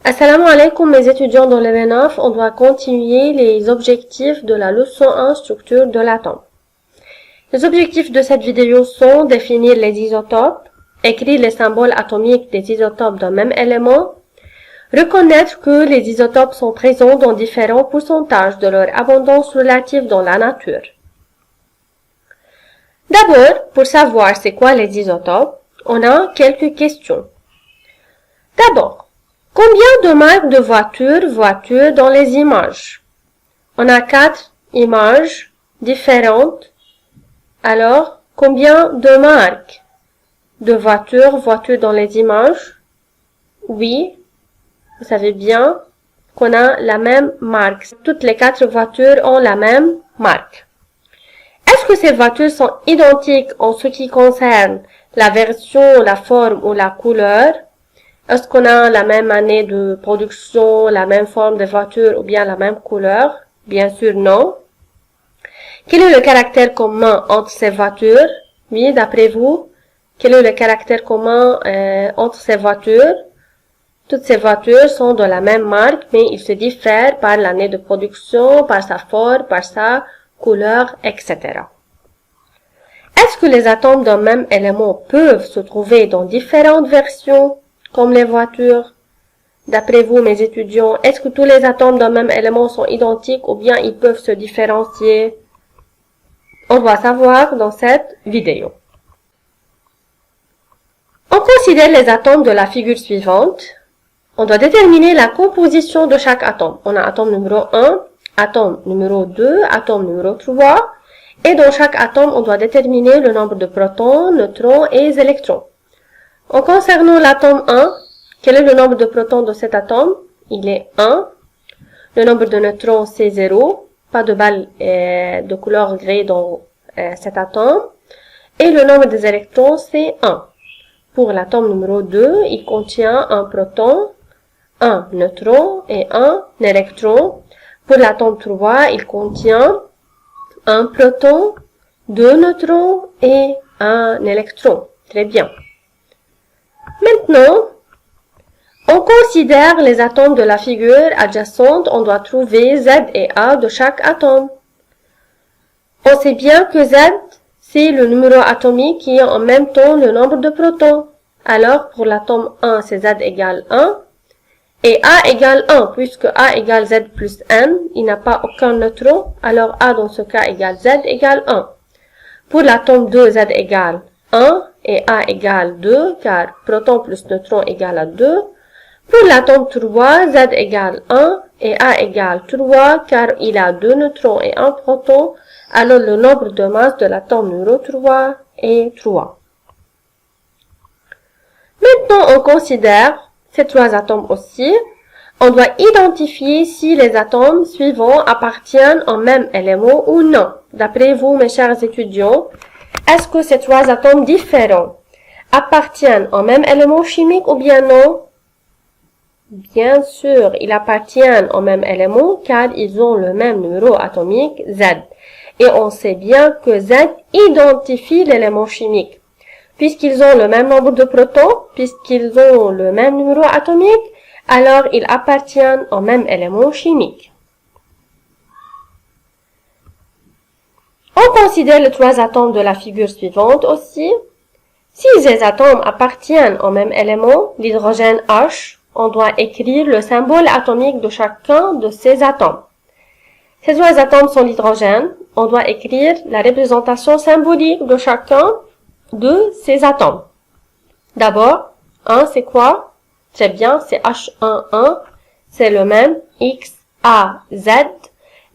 Assalamu alaikum mes étudiants dans le MENAF, on doit continuer les objectifs de la leçon 1 structure de l'atome. Les objectifs de cette vidéo sont définir les isotopes, écrire les symboles atomiques des isotopes d'un même élément, reconnaître que les isotopes sont présents dans différents pourcentages de leur abondance relative dans la nature. D'abord, pour savoir c'est quoi les isotopes, on a quelques questions. D'abord, combien de marques de voitures dans les images? On a 4 images différentes. Alors, combien de marques de voitures dans les images? Oui, vous savez bien qu'on a la même marque. Toutes les 4 voitures ont la même marque. Est-ce que ces voitures sont identiques en ce qui concerne la version, la forme ou la couleur? Est-ce qu'on a la même année de production, la même forme de voiture ou bien la même couleur? Bien sûr, non. Quel est le caractère commun entre ces voitures? Oui, d'après vous, quel est le caractère commun entre ces voitures? Toutes ces voitures sont de la même marque, mais ils se diffèrent par l'année de production, par sa forme, par sa couleur, etc. Est-ce que les atomes d'un même élément peuvent se trouver dans différentes versions, comme les voitures? D'après vous, mes étudiants, est-ce que tous les atomes d'un même élément sont identiques ou bien ils peuvent se différencier? On doit savoir dans cette vidéo. On considère les atomes de la figure suivante. On doit déterminer la composition de chaque atome. On a atome numéro 1, atome numéro 2, atome numéro 3. Et dans chaque atome, on doit déterminer le nombre de protons, neutrons et électrons. En concernant l'atome 1, quel est le nombre de protons de cet atome? Il est 1. Le nombre de neutrons, c'est 0. Pas de balle de couleur gris dans cet atome. Et le nombre des électrons, c'est 1. Pour l'atome numéro 2, il contient un proton, un neutron et un électron. Pour l'atome 3, il contient un proton, 2 neutrons et un électron. Très bien. Maintenant, on considère les atomes de la figure adjacente. On doit trouver Z et A de chaque atome. On sait bien que Z, c'est le numéro atomique qui est en même temps le nombre de protons. Alors, pour l'atome 1, c'est Z égale 1. Et A égale 1, puisque A égale Z plus N, il n'a pas aucun neutron. Alors, A dans ce cas égale Z égale 1. Pour l'atome 2, Z égale 1 et A égale 2, car proton plus neutron égale à 2. Pour l'atome 3, Z égale 1 et A égale 3, car il a 2 neutrons et 1 proton. Alors, le nombre de masse de l'atome numéro 3 est 3. Maintenant, on considère ces 3 atomes aussi. On doit identifier si les atomes suivants appartiennent au même élément ou non. D'après vous, mes chers étudiants, est-ce que ces 3 atomes différents appartiennent au même élément chimique ou bien non? Bien sûr, ils appartiennent au même élément car ils ont le même numéro atomique Z. Et on sait bien que Z identifie l'élément chimique. Puisqu'ils ont le même nombre de protons, puisqu'ils ont le même numéro atomique, alors ils appartiennent au même élément chimique. On considère les 3 atomes de la figure suivante aussi. Si ces atomes appartiennent au même élément, l'hydrogène H, on doit écrire le symbole atomique de chacun de ces atomes. Ces 3 atomes sont l'hydrogène. On doit écrire la représentation symbolique de chacun de ces atomes. D'abord, 1 c'est quoi? Très bien, c'est H11, c'est le même, X, A, Z.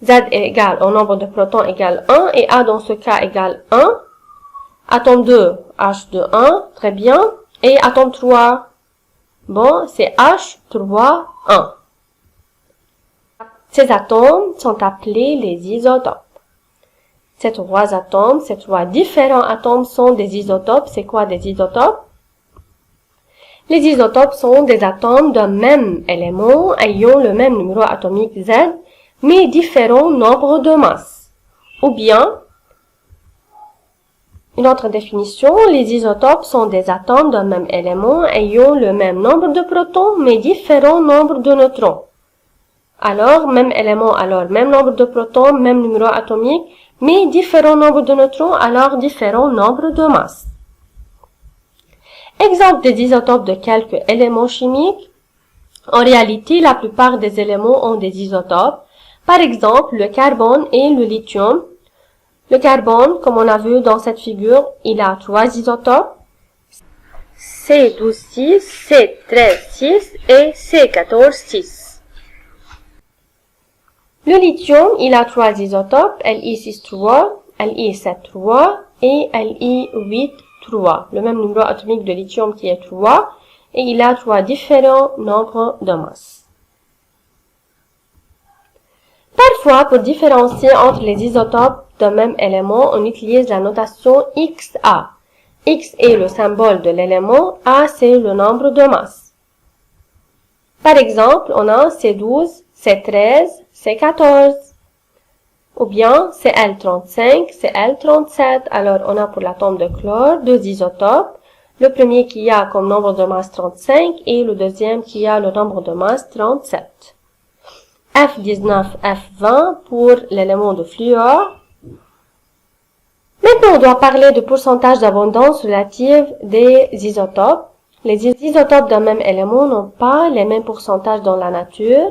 Z égale au nombre de protons égale 1 et A dans ce cas égale 1. Atome 2, H21, très bien. Et atome 3, bon, c'est H31. Ces atomes sont appelés les isotopes. Ces 3 atomes, ces 3 différents atomes sont des isotopes. C'est quoi des isotopes? Les isotopes sont des atomes d'un même élément ayant le même numéro atomique Z, mais différents nombres de masses. Ou bien, Une autre définition, les isotopes sont des atomes d'un même élément ayant le même nombre de protons mais différents nombres de neutrons. Alors, même élément, alors même nombre de protons, même numéro atomique, mais différents nombres de neutrons, alors différents nombres de masses. Exemple des isotopes de quelques éléments chimiques. En réalité, la plupart des éléments ont des isotopes. Par exemple, le carbone et le lithium. Le carbone, comme on a vu dans cette figure, il a 3 isotopes. C12,6, C13,6 et C14,6. Le lithium, il a 3 isotopes, Li6,3, Li7,3 et Li8,3. Le même numéro atomique de lithium qui est 3, et il a 3 différents nombres de masses. Parfois, pour différencier entre les isotopes d'un même élément, on utilise la notation XA. X est le symbole de l'élément, A c'est le nombre de masses. Par exemple, on a C12, C13, C14, ou bien Cl35, Cl37. Alors, on a pour l'atome de chlore 2 isotopes. Le premier qui a comme nombre de masse 35 et le deuxième qui a le nombre de masse 37. F19, F20 pour l'élément de fluor. Maintenant, on doit parler du pourcentage d'abondance relative des isotopes. Les isotopes d'un même élément n'ont pas les mêmes pourcentages dans la nature.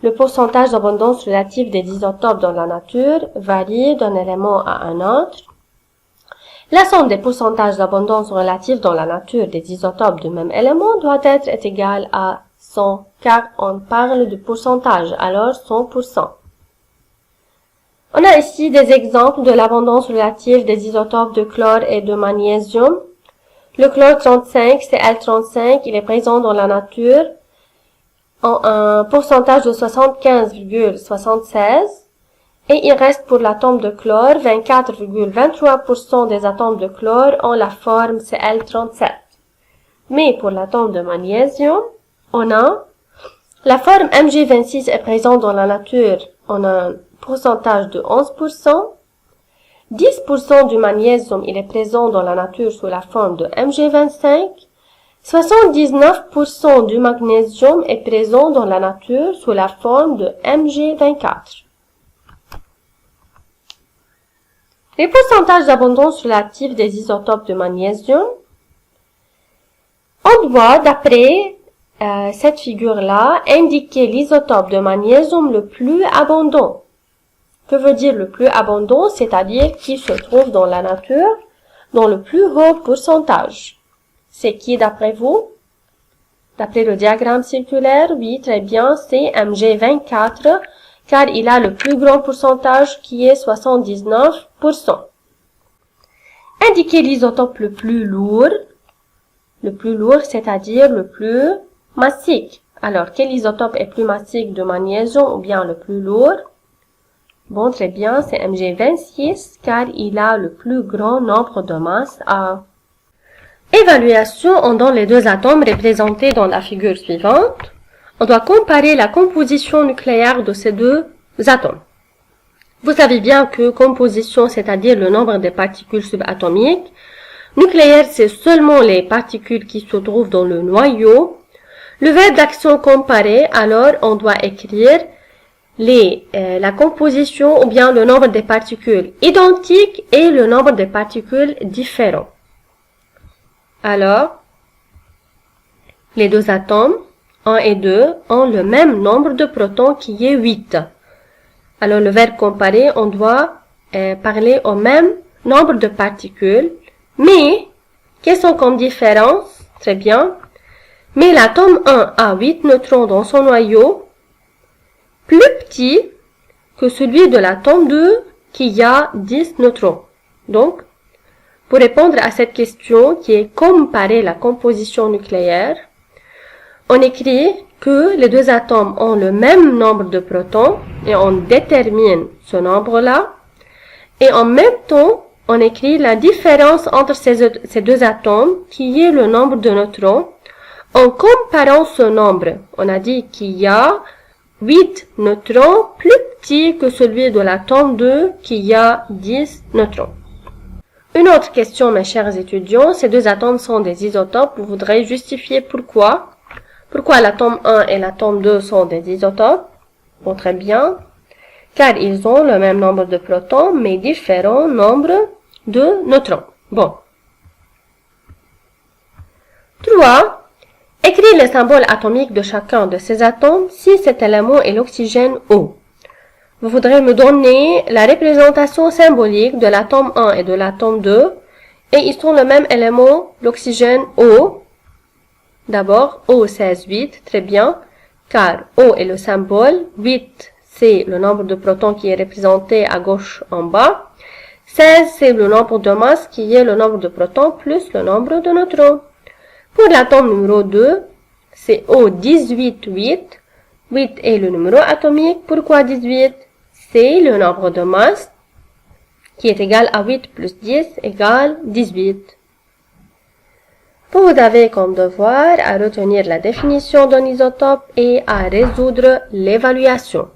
Le pourcentage d'abondance relative des isotopes dans la nature varie d'un élément à un autre. La somme des pourcentages d'abondance relative dans la nature des isotopes du même élément doit être égale à 100, car on parle de pourcentage, alors 100%. On a ici des exemples de l'abondance relative des isotopes de chlore et de magnésium. Le chlore 35, Cl35, il est présent dans la nature en un pourcentage de 75,76 et il reste pour l'atome de chlore 24,23% des atomes de chlore ont la forme Cl37. Mais pour l'atome de magnésium, on a la forme Mg26 est présente dans la nature en un pourcentage de 11%. 10% du magnésium il est présent dans la nature sous la forme de Mg25. 79% du magnésium est présent dans la nature sous la forme de Mg24. Les pourcentages d'abondance relative des isotopes de magnésium. On doit, d'après cette figure-là, indiquer l'isotope de magnésium le plus abondant. Que veut dire le plus abondant? C'est-à-dire qui se trouve dans la nature dans le plus haut pourcentage. C'est qui d'après vous? D'après le diagramme circulaire, oui, très bien, c'est Mg24, car il a le plus grand pourcentage qui est 79%. Indiquez l'isotope le plus lourd. Le plus lourd, c'est-à-dire le plus massique. Alors, quel isotope est plus massique de magnésium ou bien le plus lourd? Bon, très bien, c'est Mg26, car il a le plus grand nombre de masses A. Évaluation en donne les deux atomes représentés dans la figure suivante. On doit comparer la composition nucléaire de ces deux atomes. Vous savez bien que composition, c'est-à-dire le nombre des particules subatomiques. Nucléaire, c'est seulement les particules qui se trouvent dans le noyau. Le verbe d'action comparer, alors on doit écrire la composition ou bien le nombre des particules identiques et le nombre des particules différents. Alors, les deux atomes, 1 et 2, ont le même nombre de protons qui est 8. Alors, le verbe comparer, on doit parler au même nombre de particules. Mais, quelles sont comme différence? Très bien. Mais l'atome 1 a 8 neutrons dans son noyau, plus petit que celui de l'atome 2 qui a 10 neutrons. Donc, pour répondre à cette question qui est comparer la composition nucléaire, on écrit que les deux atomes ont le même nombre de protons et on détermine ce nombre-là. Et en même temps, on écrit la différence entre ces deux atomes qui est le nombre de neutrons. En comparant ce nombre, on a dit qu'il y a 8 neutrons plus petits que celui de l'atome 2 qui a 10 neutrons. Une autre question, mes chers étudiants, ces deux atomes sont des isotopes. Vous voudrez justifier pourquoi. Pourquoi l'atome 1 et l'atome 2 sont des isotopes? Bon, très bien. Car ils ont le même nombre de protons, mais différents nombres de neutrons. Bon. 3. Écris les symboles atomiques de chacun de ces atomes si cet élément est l'oxygène O. Vous voudrez me donner la représentation symbolique de l'atome 1 et de l'atome 2, et ils sont le même élément, l'oxygène O. D'abord, O 16, 8, très bien, car O est le symbole, 8 c'est le nombre de protons qui est représenté à gauche en bas, 16 c'est le nombre de masse qui est le nombre de protons plus le nombre de neutrons. Pour l'atome numéro 2, c'est O 18, 8. 8 est le numéro atomique. Pourquoi 18? C'est le nombre de masse qui est égal à 8 plus 10 égale 18. Vous avez comme devoir à retenir la définition d'un isotope et à résoudre l'évaluation.